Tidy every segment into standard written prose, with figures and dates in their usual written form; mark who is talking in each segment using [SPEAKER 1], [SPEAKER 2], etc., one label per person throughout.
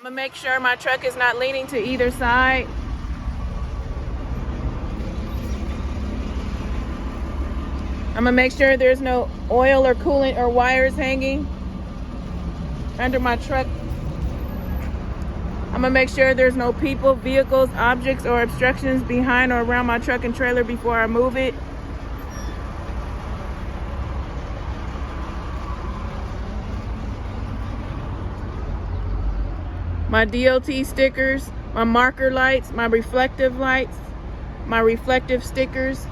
[SPEAKER 1] gonna make sure my truck is not leaning to either side. I'm gonna make sure there's no oil or coolant or wires hanging under my truck. I'm gonna make sure there's no people, vehicles, objects, or obstructions behind or around my truck and trailer before I move it. My DOT stickers, my marker lights, my reflective stickers,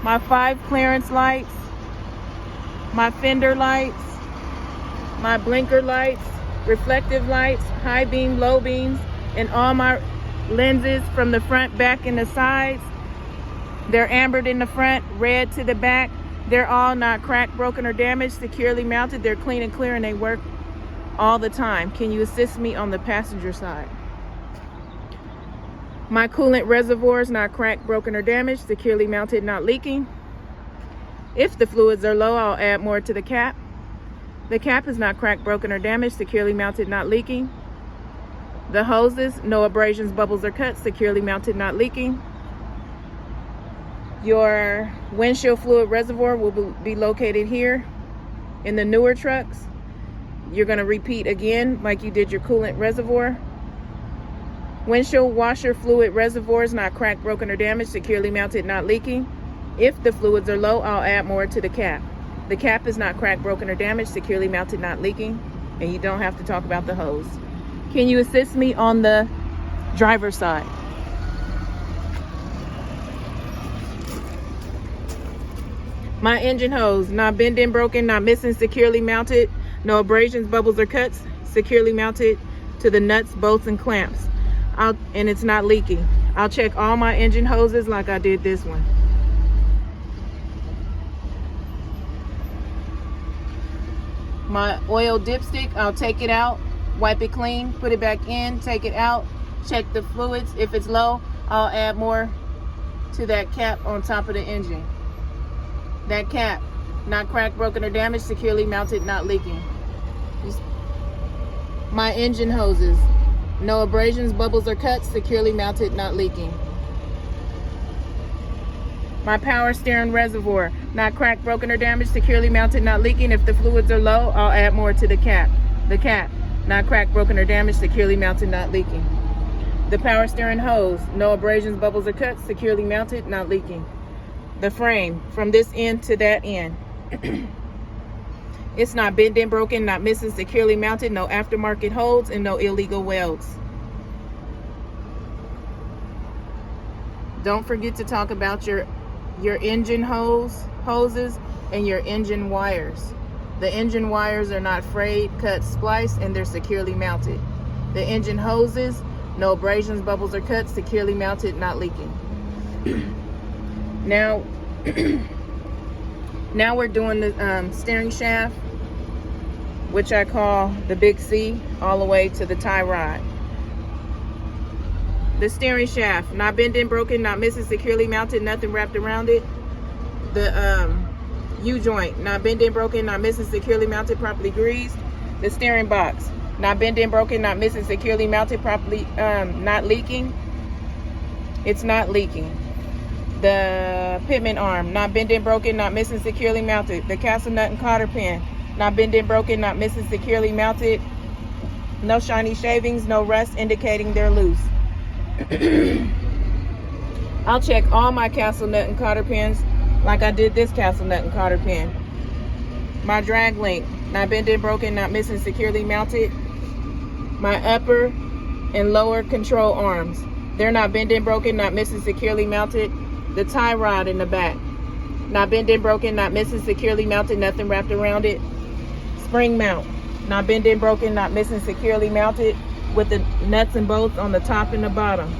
[SPEAKER 1] my 5 clearance lights, my fender lights, my blinker lights, reflective lights, high beam, low beams, and all my lenses from the front, back, and the sides. They're ambered in the front, red to the back. They're all not cracked, broken, or damaged, securely mounted. They're clean and clear, and they work all the time. Can you assist me on the passenger side? My coolant reservoir is not cracked, broken, or damaged, securely mounted, not leaking. If the fluids are low, I'll add more to the cap. The cap is not cracked, broken, or damaged, securely mounted, not leaking. The hoses, no abrasions, bubbles, or cuts, securely mounted, not leaking. Your windshield fluid reservoir will be located here. In the newer trucks, you're going to repeat again like you did your coolant reservoir. Windshield washer fluid reservoir is not cracked, broken, or damaged, securely mounted, not leaking. If the fluids are low, I'll add more to the cap. The cap is not cracked, broken, or damaged, securely mounted, not leaking. And you don't have to talk about the hose. Can you assist me on the driver's side? My engine hose, not bending, broken, not missing, securely mounted, no abrasions, bubbles, or cuts, securely mounted to the nuts, bolts, and clamps. And it's not leaking. I'll check all my engine hoses like I did this one. My oil dipstick, I'll take it out, wipe it clean, put it back in, take it out, check the fluids. If it's low, I'll add more to that cap on top of the engine. That cap, not cracked, broken, or damaged, securely mounted, not leaking. My engine hoses, no abrasions, bubbles, or cuts, securely mounted, not leaking. My power steering reservoir, not cracked, broken, or damaged, securely mounted, not leaking. If the fluids are low, I'll add more to the cap. The cap, not cracked, broken, or damaged, securely mounted, not leaking. The power steering hose, no abrasions, bubbles, or cuts, securely mounted, not leaking. The frame, from this end to that end. It's not bending, broken, not missing, securely mounted, no aftermarket holds, and no illegal welds. Don't forget to talk about your engine hoses and your engine wires. The engine wires are not frayed, cut, spliced, and they're securely mounted. The engine hoses, no abrasions, bubbles, or cuts, securely mounted, not leaking. Now we're doing the steering shaft, which I call the big C, all the way to the tie rod. The steering shaft, not bending, broken, not missing, securely mounted, nothing wrapped around it. The U-joint, not bending, broken, not missing, securely mounted, properly greased. The steering box, not bending, broken, not missing, securely mounted, properly not leaking. It's not leaking. The pitman arm, not bending, broken, not missing, securely mounted. The castle nut and cotter pin, not bending, broken, not missing, securely mounted. No shiny shavings, no rust indicating they're loose. I'll check all my castle nut and cotter pins like I did this castle nut and cotter pin. My drag link, not bending, broken, not missing, securely mounted. My upper and lower control arms, they're not bending, broken, not missing, securely mounted. The tie rod in the back, not bending, broken, not missing, securely mounted, nothing wrapped around it. Spring mount, not bending, broken, not missing, securely mounted, with the nuts and bolts on the top and the bottom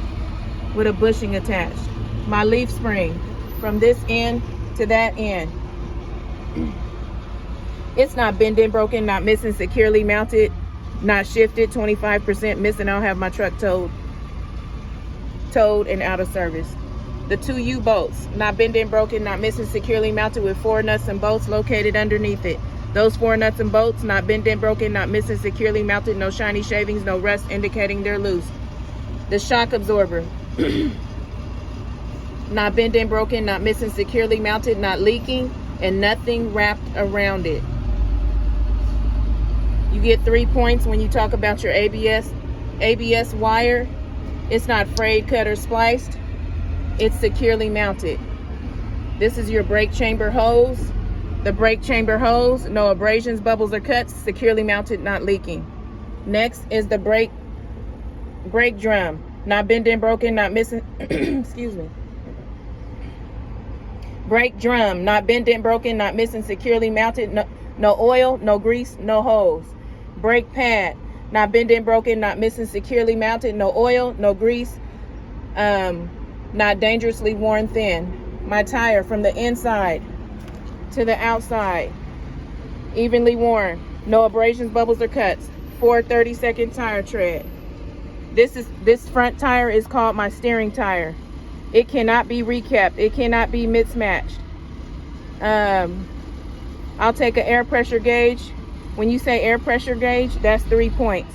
[SPEAKER 1] with a bushing attached. My leaf spring, from this end to that end. It's not bending, broken, not missing, securely mounted, not shifted, 25% missing. I'll have my truck towed and out of service. The 2 U-bolts, not bending, broken, not missing, securely mounted with 4 nuts and bolts located underneath it. Those 4 nuts and bolts, not bent and broken, not missing, securely mounted, no shiny shavings, no rust indicating they're loose. The shock absorber, not bent and broken, not missing, securely mounted, not leaking, and nothing wrapped around it. You get 3 points when you talk about your ABS wire. It's not frayed, cut, or spliced. It's securely mounted. This is your brake chamber hose. The brake chamber hose, no abrasions, bubbles, or cuts, securely mounted, not leaking. Next is the brake drum, not bent and broken, not missing, excuse me. Brake drum, not bent and broken, not missing, securely mounted, no oil, no grease, no hose. Brake pad, not bent and broken, not missing, securely mounted, no oil, no grease, not dangerously worn thin. My tire from the inside to the outside, evenly worn, no abrasions, bubbles, or cuts. 4 30-second tire tread. This front tire is called my steering tire. It cannot be recapped. It cannot be mismatched. I'll take an air pressure gauge. When you say air pressure gauge, that's 3 points.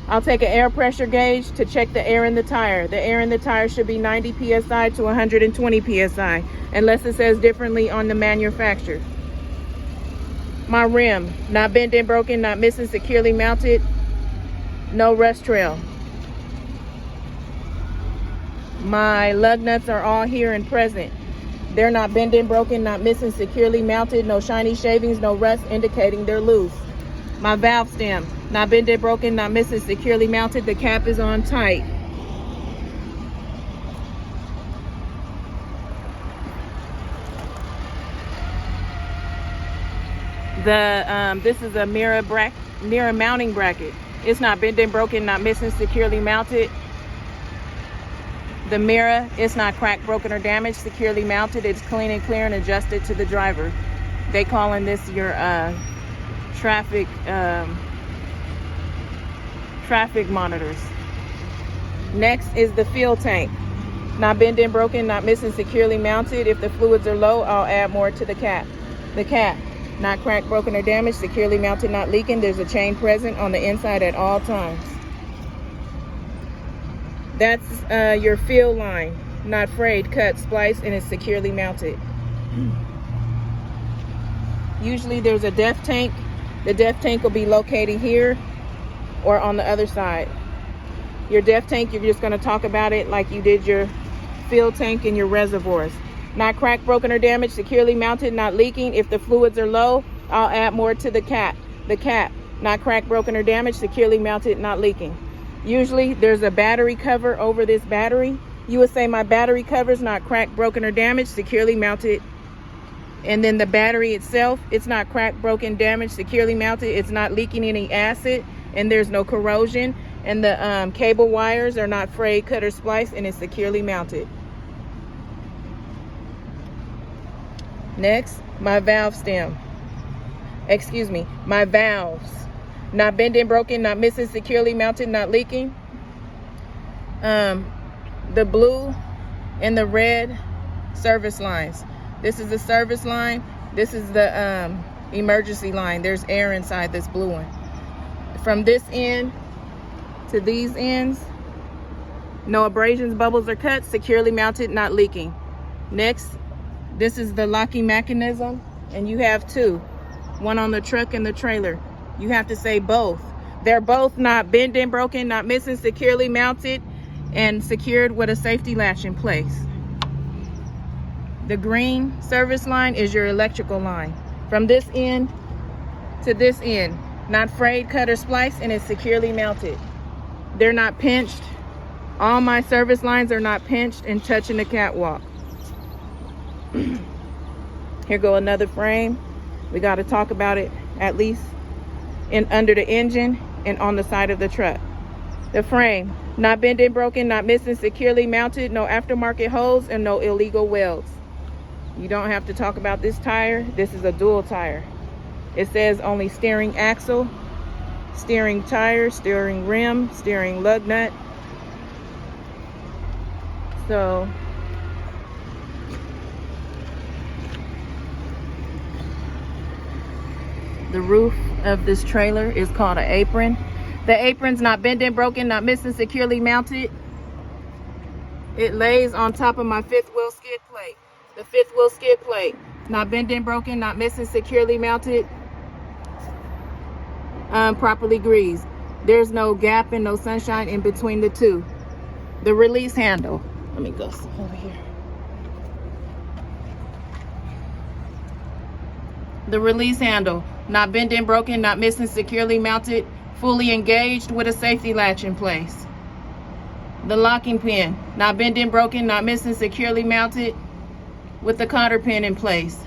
[SPEAKER 1] I'll take an air pressure gauge to check the air in the tire. The air in the tire should be 90 psi to 120 psi, unless it says differently on the manufacturer. My rim, not bent and broken, not missing, securely mounted, no rust trail. My lug nuts are all here and present. They're not bent and broken, not missing, securely mounted, no shiny shavings, no rust indicating they're loose. My valve stem, not bent and broken, not missing, securely mounted, the cap is on tight. This is a mirror mounting bracket. It's not bent and broken, not missing, securely mounted. The mirror, it's not cracked, broken, or damaged, securely mounted. It's clean and clear and adjusted to the driver. They calling this your traffic monitors. Next is the fuel tank. Not bent and broken, not missing, securely mounted. If the fluids are low, I'll add more to the cap. The cap, not cracked, broken, or damaged, securely mounted, not leaking. There's a chain present on the inside at all times. That's your fill line, not frayed, cut, spliced, and it's securely mounted. Usually there's a def tank. The def tank will be located here or on the other side. Your def tank, you're just going to talk about it like you did your fill tank and your reservoirs. Not cracked, broken, or damaged, securely mounted, not leaking. If the fluids are low, I'll add more to the cap. The cap, not cracked, broken, or damaged, securely mounted, not leaking. Usually there's a battery cover over this battery. You would say my battery cover's not cracked, broken, or damaged, securely mounted. And then the battery itself, it's not cracked, broken, damaged, securely mounted. It's not leaking any acid, and there's no corrosion. And the cable wires are not frayed, cut, or spliced, and it's securely mounted. Next, my valve stem. Excuse me, my valves. Not bent and broken, not missing, securely mounted, not leaking. The blue and the red service lines. This is the service line. This is the emergency line. There's air inside this blue one. From this end to these ends, no abrasions, bubbles, or cuts, securely mounted, not leaking. Next, this is the locking mechanism, and you have 2. One on the truck and the trailer. You have to say both. They're both not bent and broken, not missing, securely mounted, and secured with a safety latch in place. The green service line is your electrical line. From this end to this end, not frayed, cut, or spliced, and it's securely mounted. They're not pinched. All my service lines are not pinched and touching the catwalk. Here go another frame. We got to talk about it at least under the engine and on the side of the truck. The frame, not bent and broken, not missing, securely mounted, no aftermarket holes, and no illegal welds. You don't have to talk about this tire. This is a dual tire. It says only steering axle, steering tire, steering rim, steering lug nut. So The roof of this trailer is called an apron. The apron's not bending, broken, not missing, securely mounted. It lays on top of my fifth wheel skid plate. The fifth wheel skid plate, not bending, broken, not missing, securely mounted, properly greased. There's no gap and no sunshine in between the two. The release handle, let me go over here. The release handle, not bending, broken, not missing, securely mounted, fully engaged with a safety latch in place. The locking pin, not bending, broken, not missing, securely mounted with the cotter pin in place.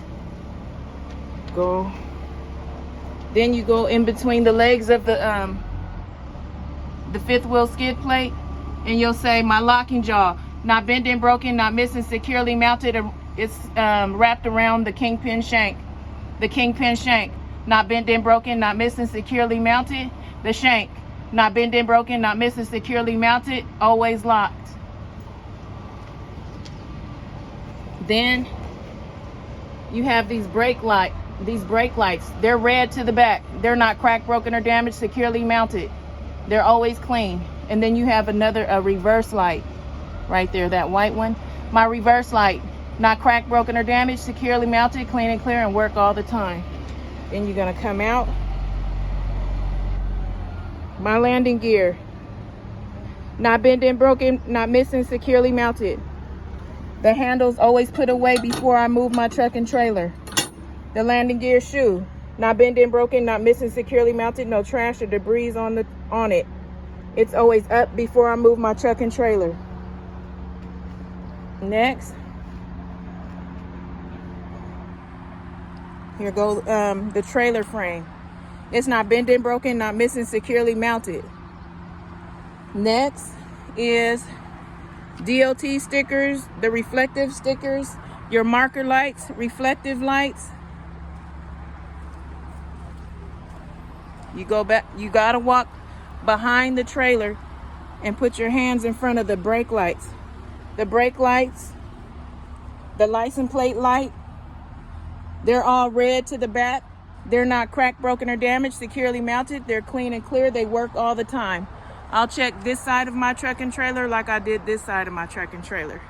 [SPEAKER 1] Then you go in between the legs of the fifth wheel skid plate, and you'll say my locking jaw, not bending, broken, not missing, securely mounted. It's wrapped around the kingpin shank. The kingpin shank, not bending, broken, not missing, securely mounted. The shank, not bending, broken, not missing, securely mounted, always locked. Then you have these brake lights. They're red to the back. They're not cracked, broken, or damaged, securely mounted. They're always clean. And then you have a reverse light right there, that white one. My reverse light, not cracked, broken, or damaged, securely mounted, clean and clear, and work all the time. Then you're gonna come out. My landing gear, not bending, broken, not missing, securely mounted. The handle's always put away before I move my truck and trailer. The landing gear shoe, not bending, broken, not missing, securely mounted, no trash or debris on it. It's always up before I move my truck and trailer. Next, here goes the trailer frame. It's not bending, broken, not missing, securely mounted. Next is DOT stickers, the reflective stickers, your marker lights, reflective lights. You go back, you gotta walk behind the trailer and put your hands in front of the brake lights. The brake lights, the license plate light, they're all red to the back. They're not cracked, broken, or damaged, securely mounted. They're clean and clear. They work all the time. I'll check this side of my truck and trailer like I did this side of my truck and trailer.